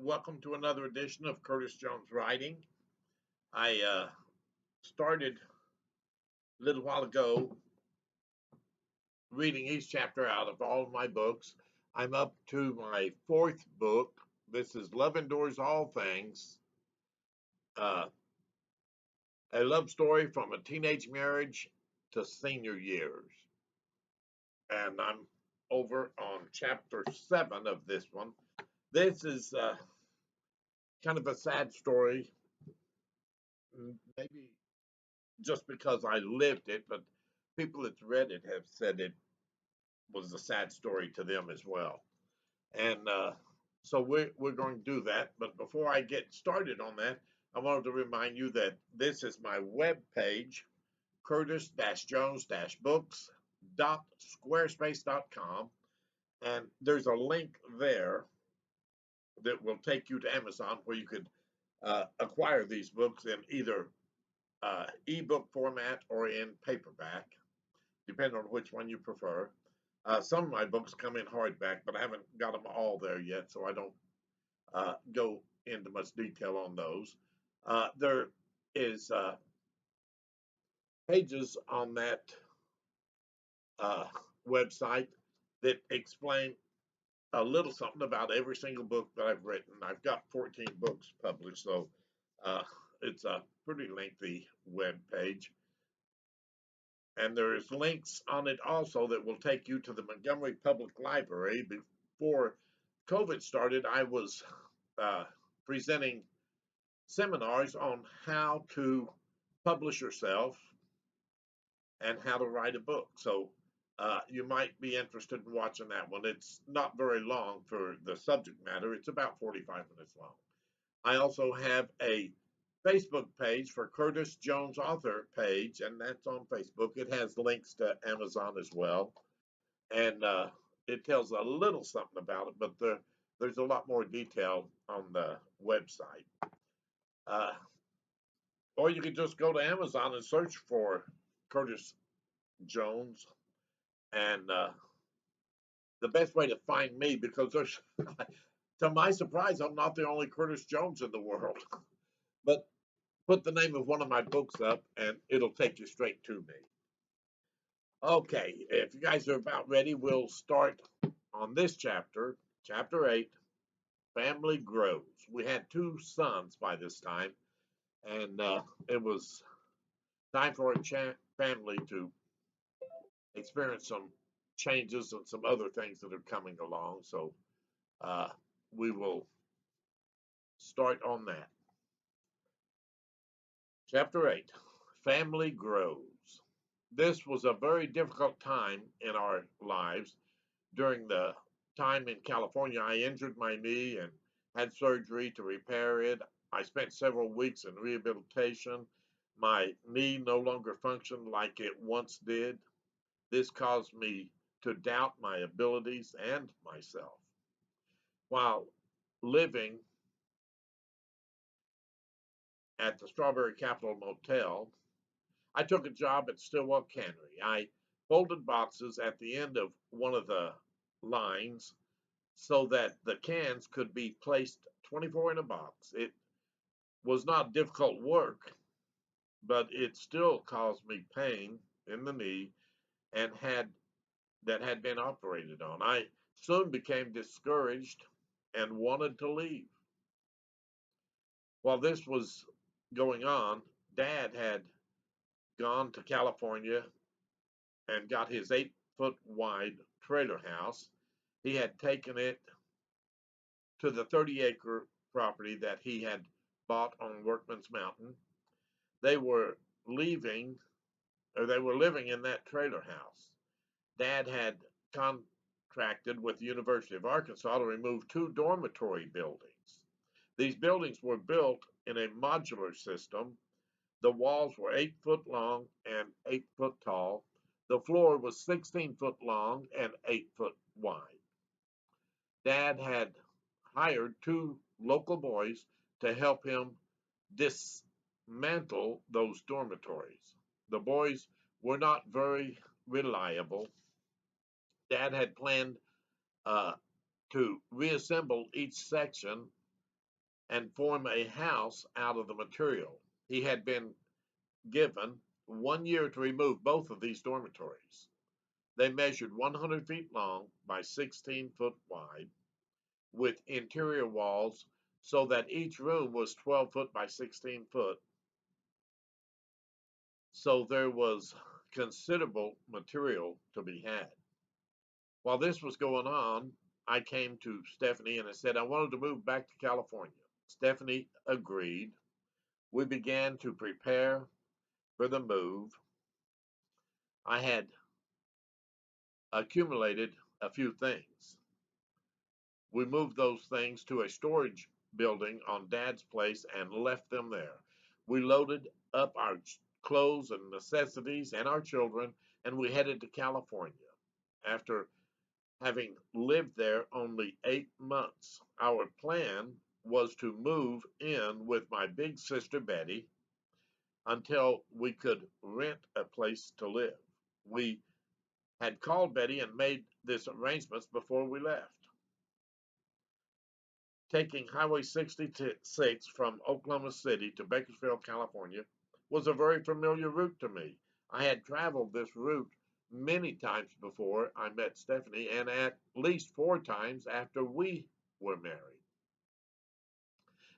Welcome to another edition of Curtis Jones Writing. I started a little while ago reading each chapter out of all of my books. I'm up to my fourth book. This is Love Endures All Things, uh, a love story from a teenage marriage to senior years. And I'm over on chapter 7 of this one. This is kind of a sad story, maybe just because I lived it, but people that's read it have said it was a sad story to them as well. And so we're going to do that. But before I get started on that, I wanted to remind you that this is my web page, curtis-jones-books.squarespace.com. And there's a link there that will take you to Amazon where you could acquire these books in either ebook format or in paperback, depending on which one you prefer. Some of my books come in hardback, but I haven't got them all there yet, so I don't go into much detail on those. There is pages on that uh, website that explain a little something about every single book that I've written. I've got 14 books published, so uh, it's a pretty lengthy web page. And there's links on it also that will take you to the Montgomery Public Library. Before COVID started, I was uh, presenting seminars on how to publish yourself and how to write a book. So you might be interested in watching that one. It's not very long for the subject matter, it's about 45 minutes long. I also have a Facebook page for Curtis Jones Author page, and that's on Facebook. It has links to Amazon as well, and it tells a little something about it, but there's a lot more detail on the website. Uh, or you could just go to Amazon and search for Curtis Jones, and the best way to find me, because there's, to my surprise, I'm not the only Curtis Jones in the world, but put the name of one of my books up and it'll take you straight to me. Okay, if you guys are about ready, we'll start on this chapter, chapter 8, Family Grows. We had two sons by this time, and it was time for a family to experience some changes and some other things that are coming along. So uh, we will start on that. Chapter 8, Family Grows. This was a very difficult time in our lives. During the time in California, I injured my knee and had surgery to repair it. I spent several weeks in rehabilitation. My knee no longer functioned like it once did. This caused me to doubt my abilities and myself. While living at the Strawberry Capital Motel, I took a job at Stillwell Cannery. I folded boxes at the end of one of the lines so that the cans could be placed 24 in a box. It was not difficult work, but it still caused me pain in the knee and had been operated on. I soon became discouraged and wanted to leave. While this was going on, Dad had gone to California and got his 8-foot wide trailer house. He had taken it to the 30-acre property that he had bought on Workman's Mountain. They were leaving, or they were living in that trailer house. Dad had contracted with the University of Arkansas to remove two dormitory buildings. These buildings were built in a modular system. The walls were 8 foot long and 8 foot tall. The floor was 16 foot long and 8 foot wide. Dad had hired two local boys to help him dismantle those dormitories. The boys were not very reliable. Dad had planned uh, to reassemble each section and form a house out of the material. He had been given 1 year to remove both of these dormitories. They measured 100 feet long by 16 foot wide, with interior walls so that each room was 12 foot by 16 foot. So there was considerable material to be had. While this was going on, I came to Stephanie and I said I wanted to move back to California. Stephanie agreed. We began to prepare for the move. I had accumulated a few things. We moved those things to a storage building on Dad's place and left them there. We loaded up our clothes and necessities and our children, and we headed to California. After having lived there only 8 months, our plan was to move in with my big sister Betty until we could rent a place to live. We had called Betty and made this arrangements before we left. Taking Highway 66 from Oklahoma City to Bakersfield, California, was a very familiar route to me. I had traveled this route many times before I met Stephanie, and at least 4 times after we were married.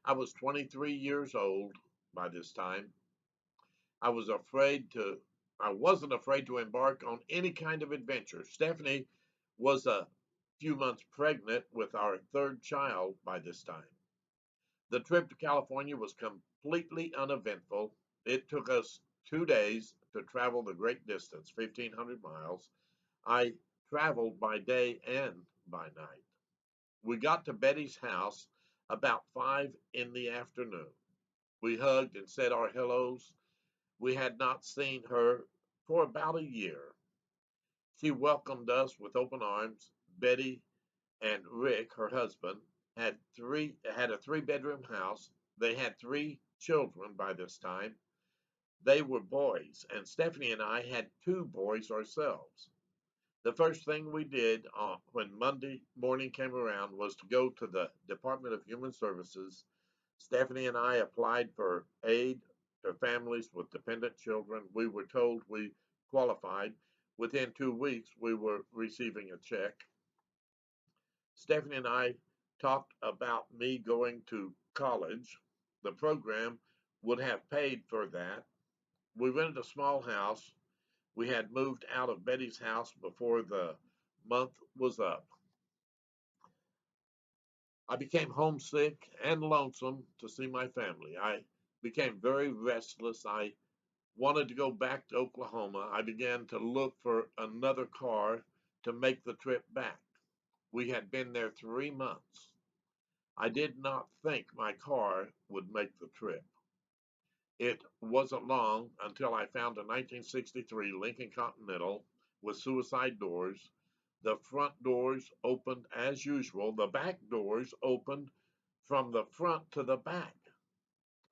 I was 23 years old by this time. I was afraid to I wasn't afraid to embark on any kind of adventure. Stephanie was a few months pregnant with our third child by this time. The trip to California was completely uneventful. It took us 2 days to travel the great distance, 1,500 miles. I traveled by day and by night. We got to Betty's house about 5 in the afternoon. We hugged and said our hellos. We had not seen her for about a year. She welcomed us with open arms. Betty and Rick, her husband, had a 3 bedroom house. They had 3 children by this time. They were boys, and Stephanie and I had 2 boys ourselves. The first thing we did when Monday morning came around was to go to the Department of Human Services. Stephanie and I applied for aid to families with dependent children. We were told we qualified. Within 2 weeks, we were receiving a check. Stephanie and I talked about me going to college. The program would have paid for that. We rented a small house. We had moved out of Betty's house before the month was up. I became homesick and lonesome to see my family. I became very restless. I wanted to go back to Oklahoma. I began to look for another car to make the trip back. We had been there 3 months. I did not think my car would make the trip. It wasn't long until I found a 1963 Lincoln Continental with suicide doors. The front doors opened as usual. The back doors opened from the front to the back.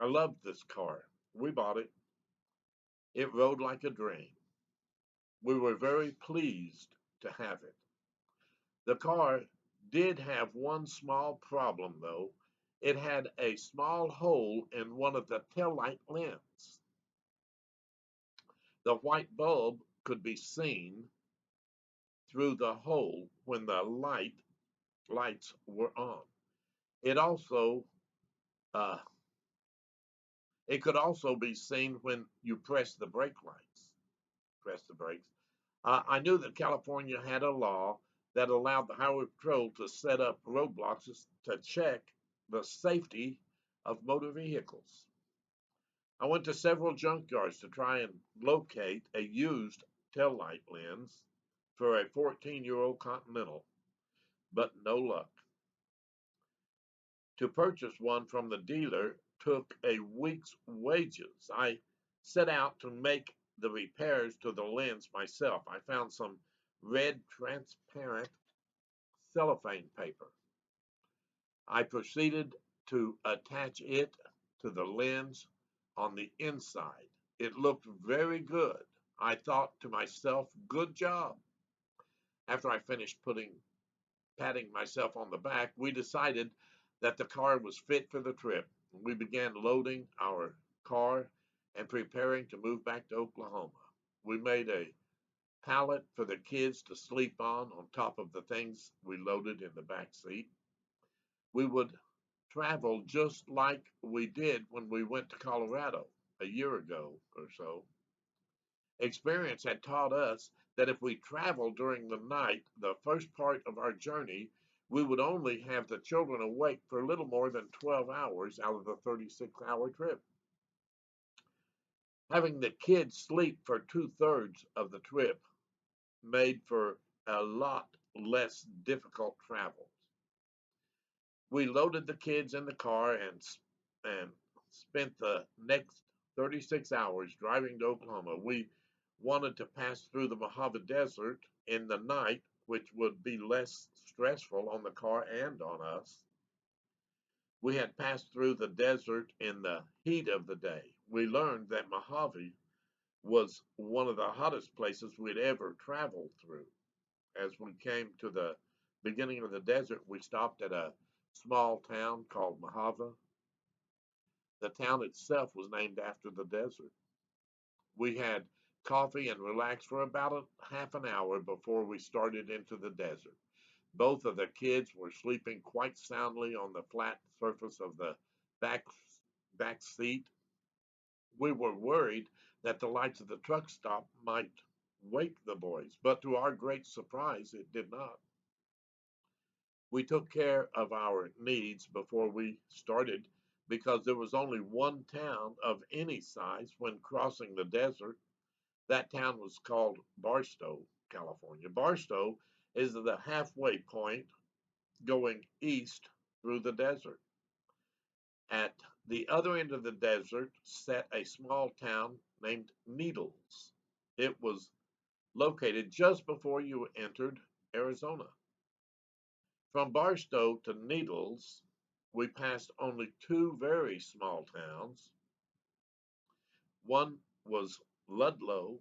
I loved this car. We bought it. It rode like a dream. We were very pleased to have it. The car did have one small problem, though. It had a small hole in one of the taillight lens. The white bulb could be seen through the hole when the lights were on. It also uh, it could also be seen when you press the brake lights. Press the brakes. I knew that California had a law that allowed the highway patrol to set up roadblocks to check the safety of motor vehicles. I went to several junkyards to try and locate a used taillight lens for a 14-year-old Continental, but no luck. To purchase one from the dealer took a week's wages. I set out to make the repairs to the lens myself. I found some red transparent cellophane paper. I proceeded to attach it to the lens on the inside. It looked very good. I thought to myself, good job. After I finished patting myself on the back, we decided that the car was fit for the trip. We began loading our car and preparing to move back to Oklahoma. We made a pallet for the kids to sleep on top of the things we loaded in the back seat. We would travel just like we did when we went to Colorado a year ago or so. Experience had taught us that if we traveled during the night, the first part of our journey, we would only have the children awake for a little more than 12 hours out of the 36-hour trip. Having the kids sleep for two-thirds of the trip made for a lot less difficult travels. We loaded the kids in the car and spent the next 36 hours driving to Oklahoma. We wanted to pass through the Mojave Desert in the night, which would be less stressful on the car and on us. We had passed through the desert in the heat of the day. We learned that Mojave was one of the hottest places we'd ever traveled through. As we came to the beginning of the desert, we stopped at a small town called Mojave. The town itself was named after the desert. We had coffee and relaxed for about half an hour before we started into the desert. Both of the kids were sleeping quite soundly on the flat surface of the back back seat. We were worried that the lights of the truck stop might wake the boys, but to our great surprise, it did not. We took care of our needs before we started because there was only one town of any size when crossing the desert. That town was called Barstow, California. Barstow is the halfway point going east through the desert. At the other end of the desert sat a small town named Needles. It was located just before you entered Arizona. From Barstow to Needles, we passed only two very small towns. One was Ludlow.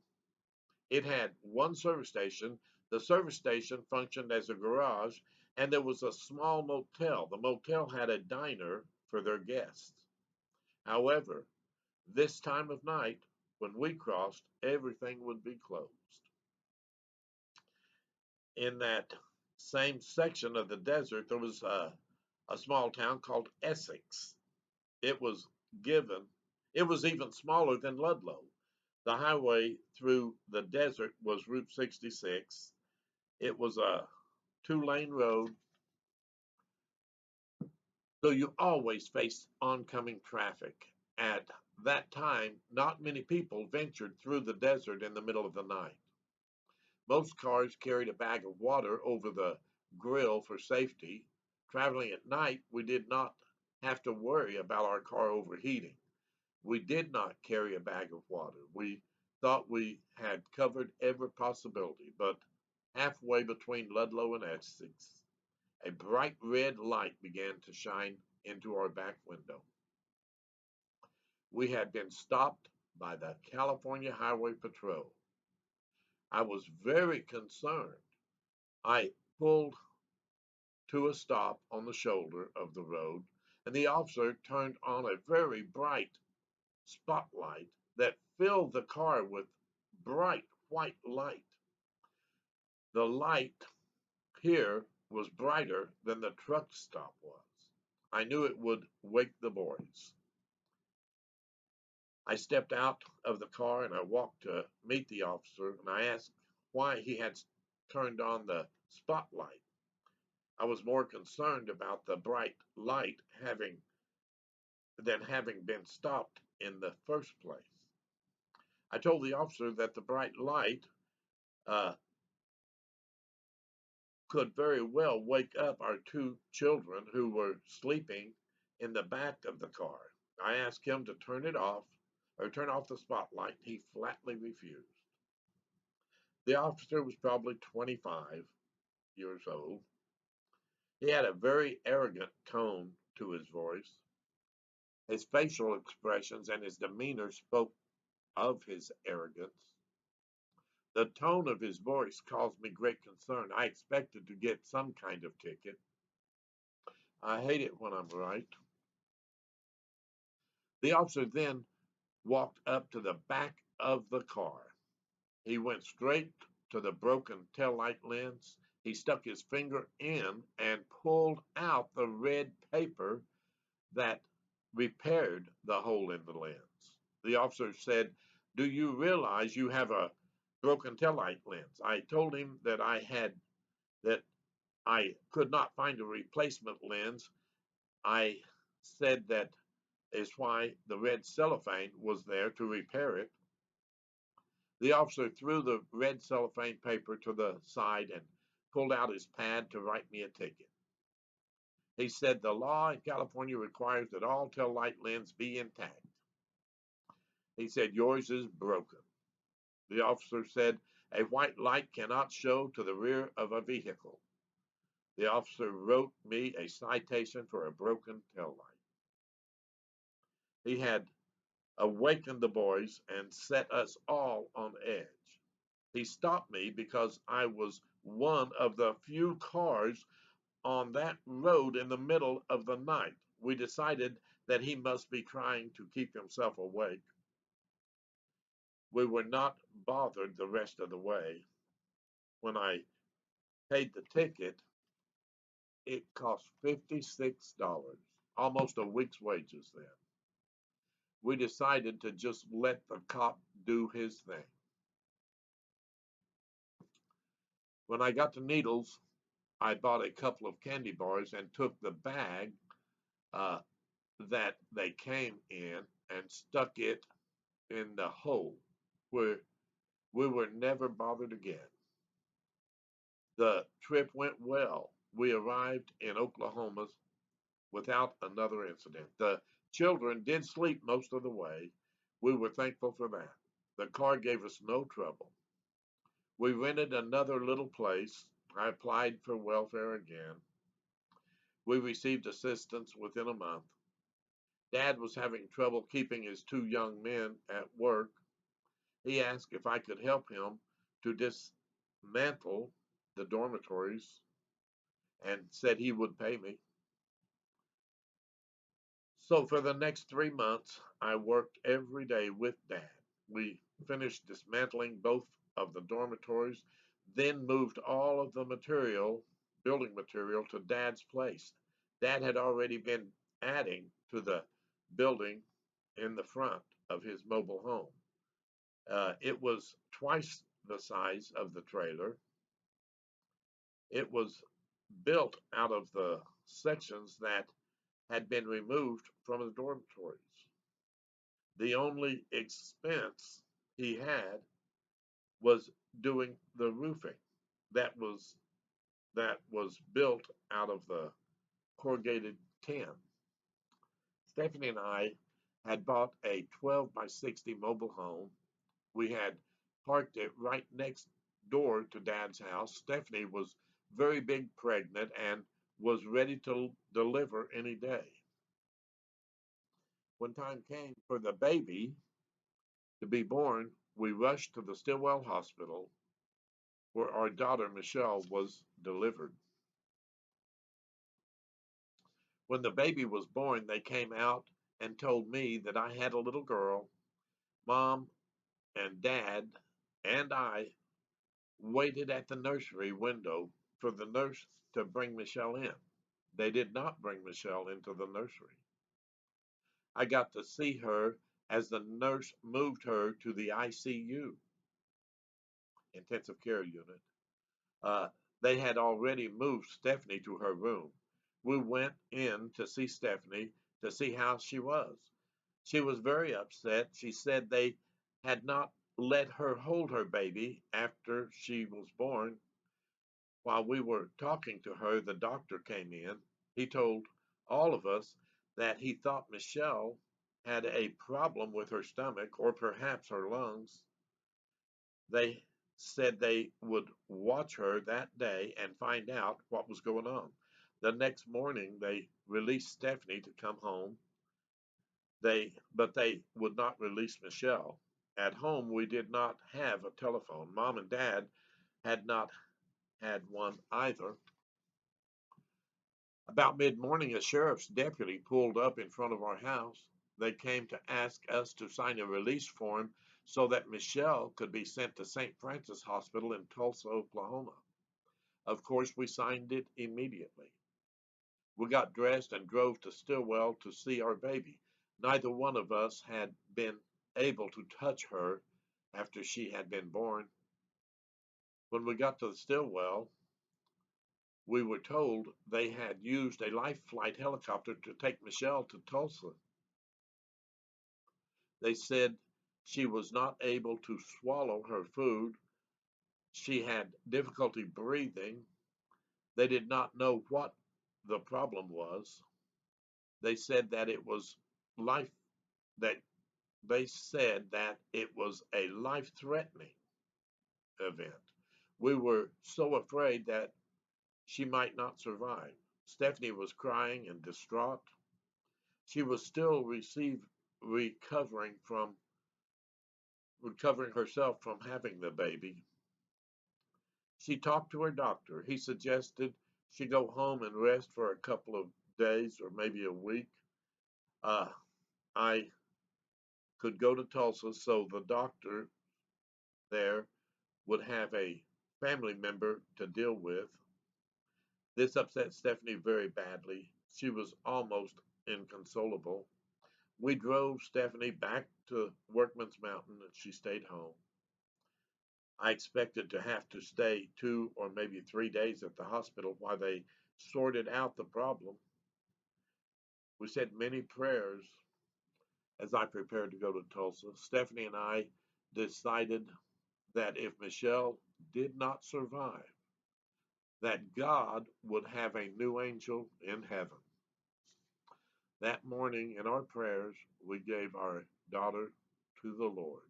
It had one service station. The service station functioned as a garage, and there was a small motel. The motel had a diner for their guests. However, this time of night, when we crossed, everything would be closed. In that same section of the desert, there was a small town called Essex. It was given, it was even smaller than Ludlow. The highway through the desert was Route 66. It was a two-lane road, so you always faced oncoming traffic. At that time, not many people ventured through the desert in the middle of the night. Most cars carried a bag of water over the grill for safety. Traveling at night, we did not have to worry about our car overheating. We did not carry a bag of water. We thought we had covered every possibility, but halfway between Ludlow and Essex, a bright red light began to shine into our back window. We had been stopped by the California Highway Patrol. I was very concerned. I pulled to a stop on the shoulder of the road, and the officer turned on a very bright spotlight that filled the car with bright white light. The light here was brighter than the truck stop was. I knew it would wake the boys. I stepped out of the car and I walked to meet the officer and I asked why he had turned on the spotlight. I was more concerned about the bright light having been stopped in the first place. I told the officer that the bright light uh, could very well wake up our two children who were sleeping in the back of the car. I asked him to turn it off or turn off the spotlight. He flatly refused. The officer was probably 25 years old. He had a very arrogant tone to his voice. His facial expressions and his demeanor spoke of his arrogance. The tone of his voice caused me great concern. I expected to get some kind of ticket. I hate it when I'm right. The officer then walked up to the back of the car. He went straight to the broken taillight lens. He stuck his finger in and pulled out the red paper that repaired the hole in the lens. The officer said, "Do you realize you have a broken taillight lens?" I told him that I could not find a replacement lens. I said that is why the red cellophane was there to repair it. The officer threw the red cellophane paper to the side and pulled out his pad to write me a ticket. He said the law in California requires that all tail light lenses be intact. He said yours is broken. The officer said a white light cannot show to the rear of a vehicle. The officer wrote me a citation for a broken tail light. He had awakened the boys and set us all on edge. He stopped me because I was one of the few cars on that road in the middle of the night. We decided that he must be trying to keep himself awake. We were not bothered the rest of the way. When I paid the ticket, it cost $56, almost a week's wages then. We decided to just let the cop do his thing. When I got to Needles, I bought a couple of candy bars and took the bag uh, that they came in and stuck it in the hole where we were never bothered again. The trip went well. We arrived in Oklahoma without another incident. The children did sleep most of the way. We were thankful for that. The car gave us no trouble. We rented another little place. I applied for welfare again. We received assistance within a month. Dad was having trouble keeping his two young men at work. He asked if I could help him to dismantle the dormitories and said he would pay me. So for the next 3 months, I worked every day with Dad. We finished dismantling both of the dormitories, then moved all of the material, building material, to Dad's place. Dad had already been adding to the building in the front of his mobile home. It was twice the size of the trailer. It was built out of the sections that had been removed from the dormitories. The only expense he had was doing the roofing that was built out of the corrugated tin. Stephanie and I had bought a 12 by 60 mobile home. We had parked it right next door to Dad's house. Stephanie was very big pregnant and was ready to deliver any day. When time came for the baby to be born, we rushed to the Stillwell Hospital where our daughter Michelle was delivered. When the baby was born, they came out and told me that I had a little girl. Mom and Dad and I waited at the nursery window for the nurse to bring Michelle in. They did not bring Michelle into the nursery. I got to see her as the nurse moved her to the ICU, intensive care unit. Uh, they had already moved Stephanie to her room. We went in to see Stephanie to see how she was. She was very upset. She said they had not let her hold her baby after she was born. While we were talking to her, the doctor came in. He told all of us that he thought Michelle had a problem with her stomach or perhaps her lungs. They said they would watch her that day and find out what was going on. The next morning, they released Stephanie to come home. But they would not release Michelle. At home, we did not have a telephone. Mom and Dad had not had one either. About mid-morning, a sheriff's deputy pulled up in front of our house. They came to ask us to sign a release form so that Michelle could be sent to St. Francis Hospital in Tulsa, Oklahoma. Of course, we signed it immediately. We got dressed and drove to Stillwell to see our baby. Neither one of us had been able to touch her after she had been born. When we got to the Stillwell, we were told they had used a life flight helicopter to take Michelle to Tulsa. They said she was not able to swallow her food. She had difficulty breathing. They did not know what the problem was. They said that it was life that they said that it was a life-threatening event. We were so afraid that she might not survive. Stephanie was crying and distraught. She was still recovering from recovering herself from having the baby. She talked to her doctor. He suggested she go home and rest for a couple of days or maybe a week. Uh, I could go to Tulsa so the doctor there would have a family member to deal with. This upset Stephanie very badly. She was almost inconsolable. We drove Stephanie back to Workman's Mountain and she stayed home. I expected to have to stay 2 or maybe 3 days at the hospital while they sorted out the problem. We said many prayers as I prepared to go to Tulsa. Stephanie and I decided that if Michelle did not survive, that God would have a new angel in heaven. That morning in our prayers, we gave our daughter to the Lord.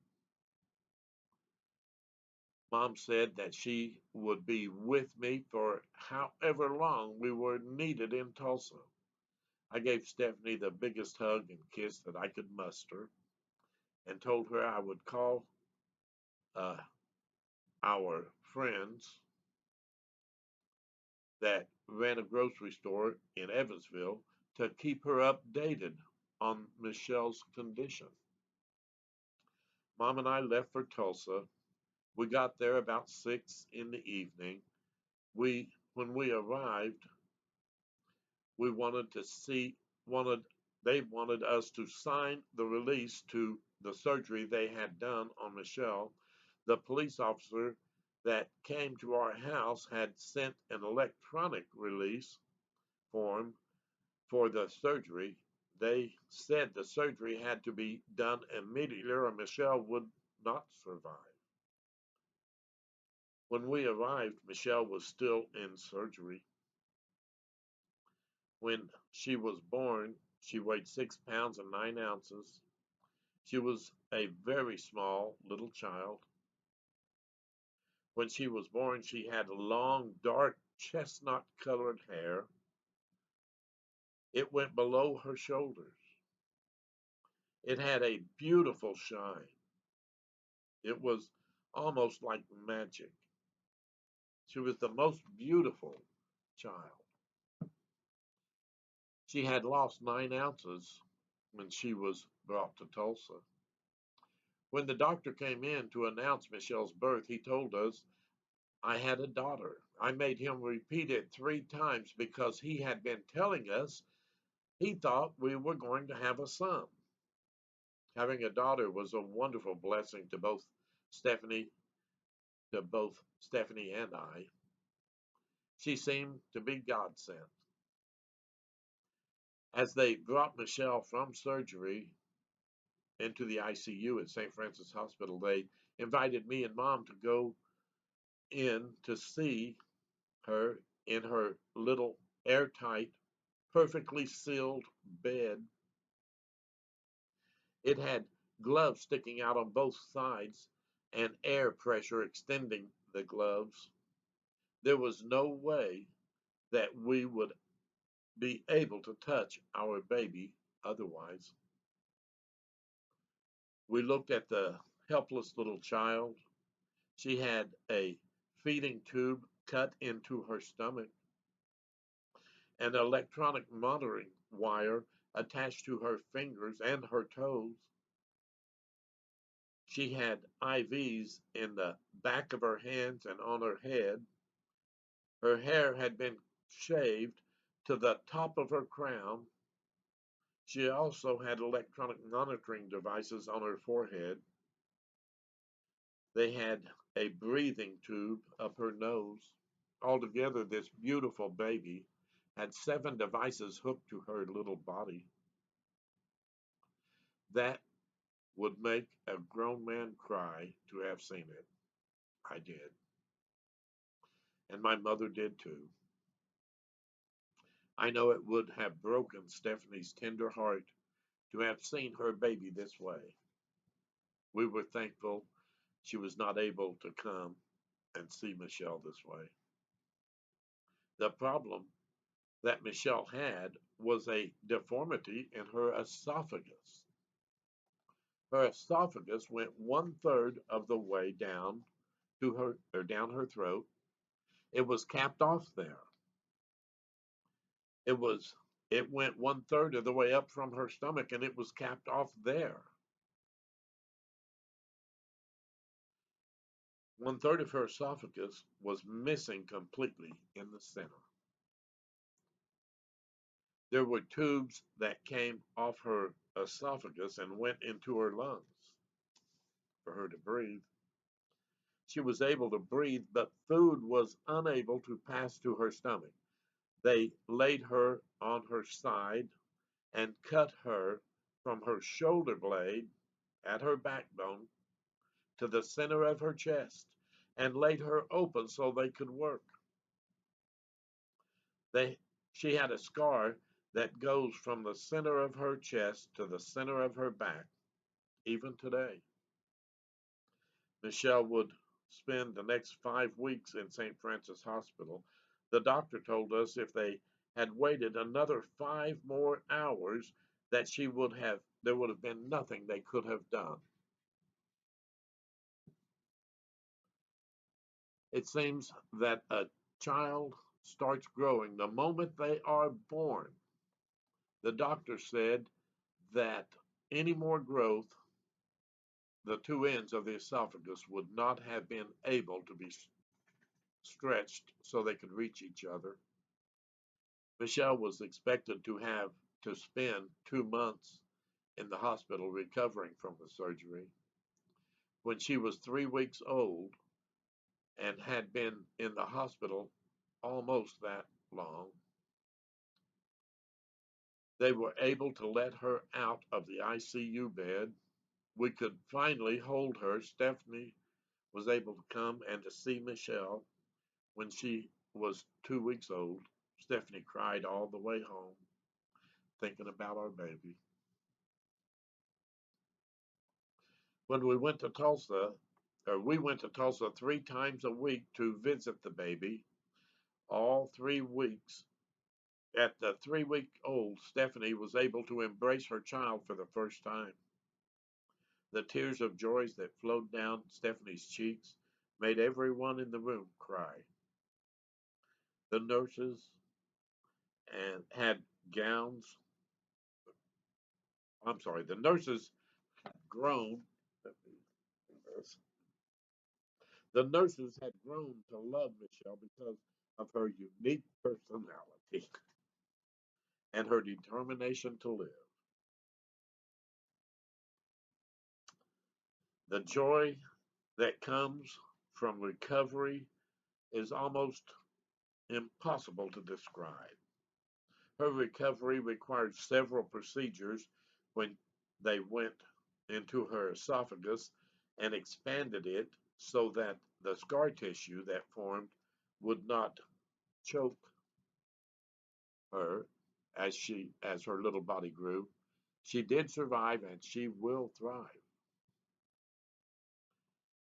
Mom said that she would be with me for however long we were needed in Tulsa. I gave Stephanie the biggest hug and kiss that I could muster and told her I would call uh, our friends that ran a grocery store in Evansville to keep her updated on Michelle's condition. Mom and I left for Tulsa. We got there about 6 in the evening. When we arrived, we wanted to see wanted they wanted us to sign the release to the surgery they had done on Michelle. The police officer that came to our house had sent an electronic release form for the surgery. They said the surgery had to be done immediately or Michelle would not survive. When we arrived, Michelle was still in surgery. When she was born, she weighed 6 pounds and 9 ounces. She was a very small little child. When she was born, she had long, dark, chestnut colored hair. It went below her shoulders. It had a beautiful shine. It was almost like magic. She was the most beautiful child. She had lost 9 ounces when she was brought to Tulsa. When the doctor came in to announce Michelle's birth, he told us I had a daughter. I made him repeat it 3 times because he had been telling us he thought we were going to have a son. Having a daughter was a wonderful blessing Stephanie, to both Stephanie and I. She seemed to be God sent. As they brought Michelle from surgery into the ICU at St. Francis Hospital, they invited me and Mom to go in to see her in her little airtight, perfectly sealed bed. It had gloves sticking out on both sides and air pressure extending the gloves. There was no way that we would be able to touch our baby otherwise. We looked at the helpless little child. She had a feeding tube cut into her stomach. an electronic monitoring wire attached to her fingers and her toes. She had IVs in the back of her hands and on her head. Her hair had been shaved to the top of her crown. She also had electronic monitoring devices on her forehead. They had a breathing tube up her nose. Altogether, this beautiful baby had 7 devices hooked to her little body. That would make a grown man cry to have seen it. I did. And my mother did too. I know it would have broken Stephanie's tender heart to have seen her baby this way. We were thankful she was not able to come and see Michelle this way. The problem that Michelle had was a deformity in her esophagus. Her esophagus went 1/3 of the way down to her or down her throat. It was capped off there. It was it went 1/3 of the way up from her stomach and it was capped off there. 1/3 of her esophagus was missing completely in the center. There were tubes that came off her esophagus and went into her lungs for her to breathe. She was able to breathe, but food was unable to pass to her stomach. They laid her on her side and cut her from her shoulder blade at her backbone to the center of her chest and laid her open so they could work. They, she had a scar that goes from the center of her chest to the center of her back, even today. Michelle would spend the next 5 weeks in St. Francis Hospital. The doctor told us if they had waited another 5 more hours, that there would have been nothing they could have done. It seems that a child starts growing the moment they are born. The doctor said that any more growth, the 2 ends of the esophagus would not have been able to be stretched so they could reach each other. Michelle was expected to have to spend 2 months in the hospital recovering from the surgery. When she was 3 weeks old and had been in the hospital almost that long, they were able to let her out of the ICU bed. We could finally hold her. Stephanie was able to come and to see Michelle when she was 2 weeks old. Stephanie cried all the way home, thinking about our baby. When we went to Tulsa 3 times a week to visit the baby. All 3 weeks. At the 3 week old, Stephanie was able to embrace her child for the first time. The tears of joy that flowed down Stephanie's cheeks made everyone in the room cry. The nurses and had gowns. I'm sorry, the nurses had grown. The nurses had grown to love Michelle because of her unique personality and her determination to live. The joy that comes from recovery is almost impossible to describe. Her recovery required several procedures when they went into her esophagus and expanded it so that the scar tissue that formed would not choke her as her little body grew. She did survive and she will thrive.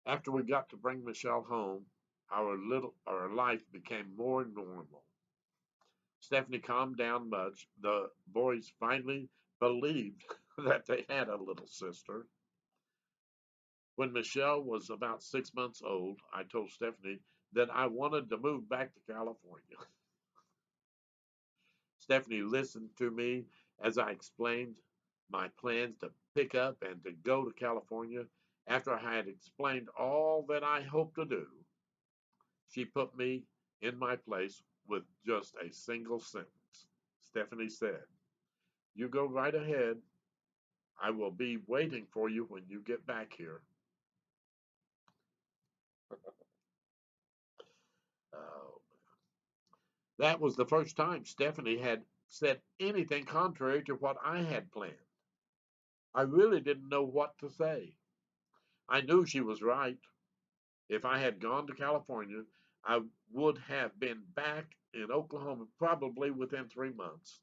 After we got to bring Michelle home, our life became more normal. Stephanie calmed down much. The boys finally believed that they had a little sister. When Michelle was about 6 months old, I told Stephanie that I wanted to move back to California. Stephanie listened to me as I explained my plans to pick up and to go to California. After I had explained all that I hoped to do, she put me in my place with just a single sentence. Stephanie said, "You go right ahead. I will be waiting for you when you get back here." Uh, that was the first time Stephanie had said anything contrary to what I had planned. I really didn't know what to say. I knew she was right. If I had gone to California, I would have been back in Oklahoma probably within 3 months.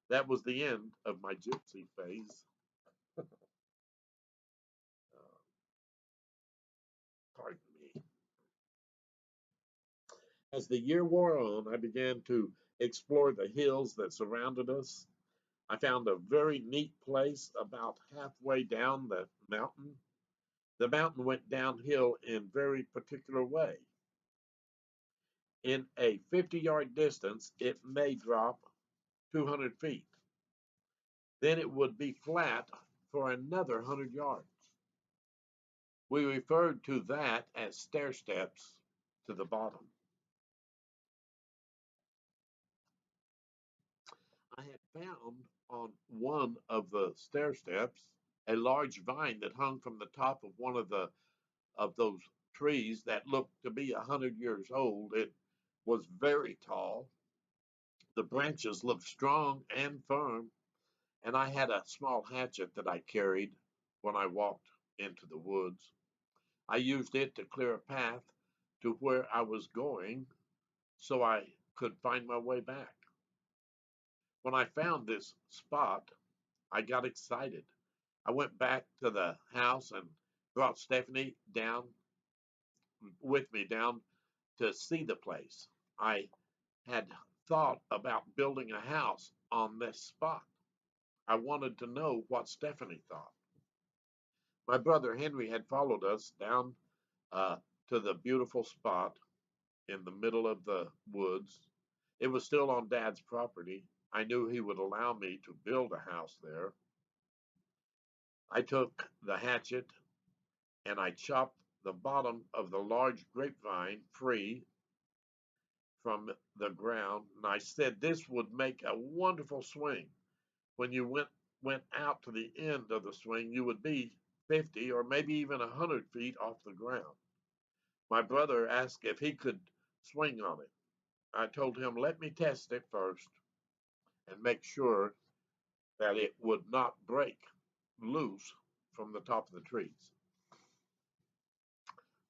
That was the end of my gypsy phase. Uh, Pardon me. As the year wore on, I began to explore the hills that surrounded us. I found a very neat place about halfway down the mountain. The mountain went downhill in a very particular way. In a 50-yard distance, it may drop 200 feet. Then it would be flat for another 100 yards. We referred to that as stair steps to the bottom. I had found on one of the stair steps a large vine that hung from the top of one of those trees that looked to be 100 years old. It was very tall. The branches looked strong and firm, and I had a small hatchet that I carried when I walked into the woods. I used it to clear a path to where I was going so I could find my way back. When I found this spot, I got excited. I went back to the house and brought Stephanie down with me down to see the place. I had thought about building a house on this spot. I wanted to know what Stephanie thought. My brother Henry had followed us down uh, to the beautiful spot in the middle of the woods. It was still on Dad's property. I knew he would allow me to build a house there. I took the hatchet and I chopped the bottom of the large grapevine free from the ground, and I said this would make a wonderful swing. When you went out to the end of the swing, you would be 50 or maybe even 100 feet off the ground. My brother asked if he could swing on it. I told him, let me test it first and make sure that it would not break loose from the top of the trees.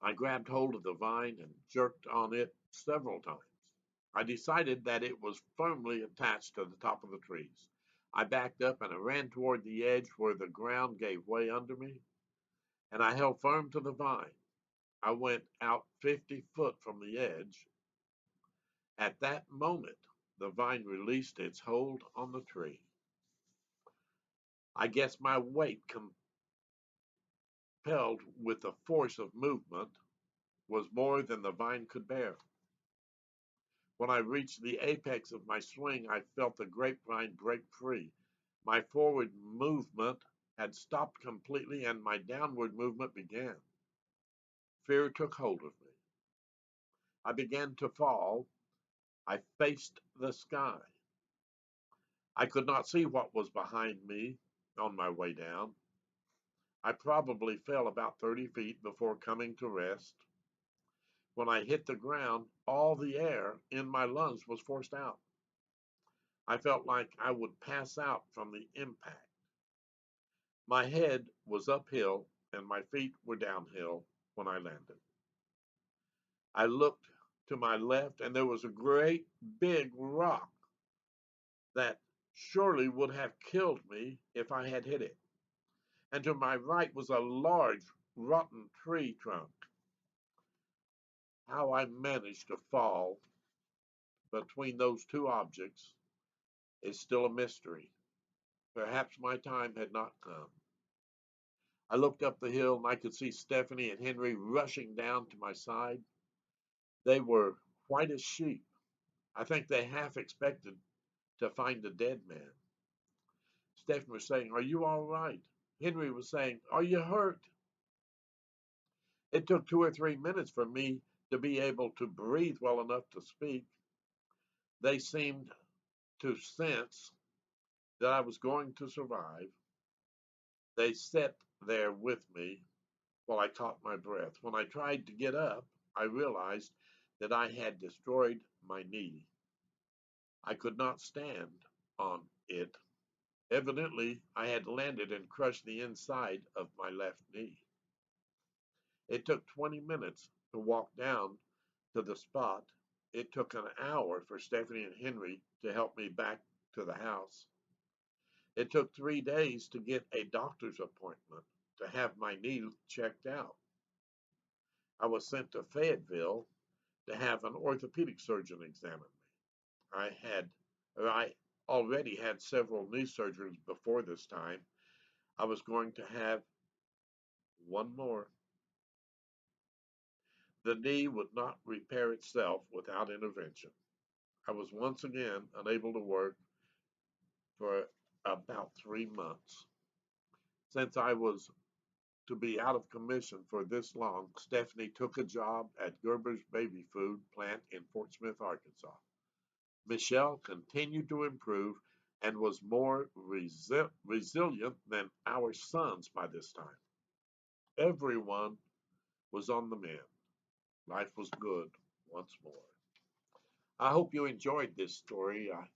I grabbed hold of the vine and jerked on it several times. I decided that it was firmly attached to the top of the trees. I backed up and I ran toward the edge where the ground gave way under me, and I held firm to the vine. I went out 50 foot from the edge. At that moment, the vine released its hold on the tree. I guess my weight, compelled with the force of movement, was more than the vine could bear. When I reached the apex of my swing, I felt the grapevine break free. My forward movement had stopped completely, and my downward movement began. Fear took hold of me. I began to fall. I faced the sky. I could not see what was behind me on my way down. I probably fell about 30 feet before coming to rest. When I hit the ground, all the air in my lungs was forced out. I felt like I would pass out from the impact. My head was uphill and my feet were downhill when I landed. I looked to my left and there was a great big rock that surely would have killed me if I had hit it. And to my right was a large rotten tree trunk. How I managed to fall between those two objects is still a mystery. Perhaps my time had not come. I looked up the hill and I could see Stephanie and Henry rushing down to my side. They were white as sheep. I think they half expected to find a dead man. Stephanie was saying, "Are you all right?" Henry was saying, "Are you hurt?" It took 2 or 3 minutes for me to be able to breathe well enough to speak. They seemed to sense that I was going to survive. They sat there with me while I caught my breath. When I tried to get up, I realized that I had destroyed my knee. I could not stand on it. Evidently, I had landed and crushed the inside of my left knee. It took 20 minutes to walk down to the spot. It took an hour for Stephanie and Henry to help me back to the house. It took 3 days to get a doctor's appointment to have my knee checked out. I was sent to Fayetteville to have an orthopedic surgeon examine me. I already had several knee surgeries before this time. I was going to have one more. The knee would not repair itself without intervention. I was once again unable to work for about 3 months. Since I was to be out of commission for this long, Stephanie took a job at Gerber's baby food plant in Fort Smith, Arkansas. Michelle continued to improve and was more resilient than our sons by this time. Everyone was on the mend. Life was good once more. I hope you enjoyed this story. I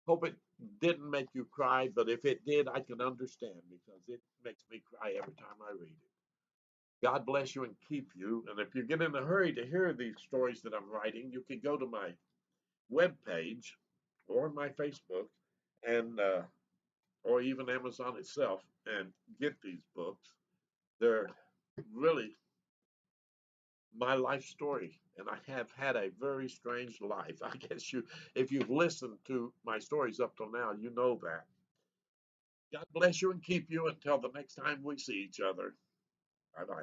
hope it didn't make you cry, but if it did, I can understand because it makes me cry every time I read it. God bless you and keep you. And if you get in a hurry to hear these stories that I'm writing, you can go to my webpage or my Facebook and or even Amazon itself and get these books. They're really my life story, and I have had a very strange life. I guess if you've listened to my stories up till now, you know that. God bless you and keep you until the next time we see each other. Bye bye.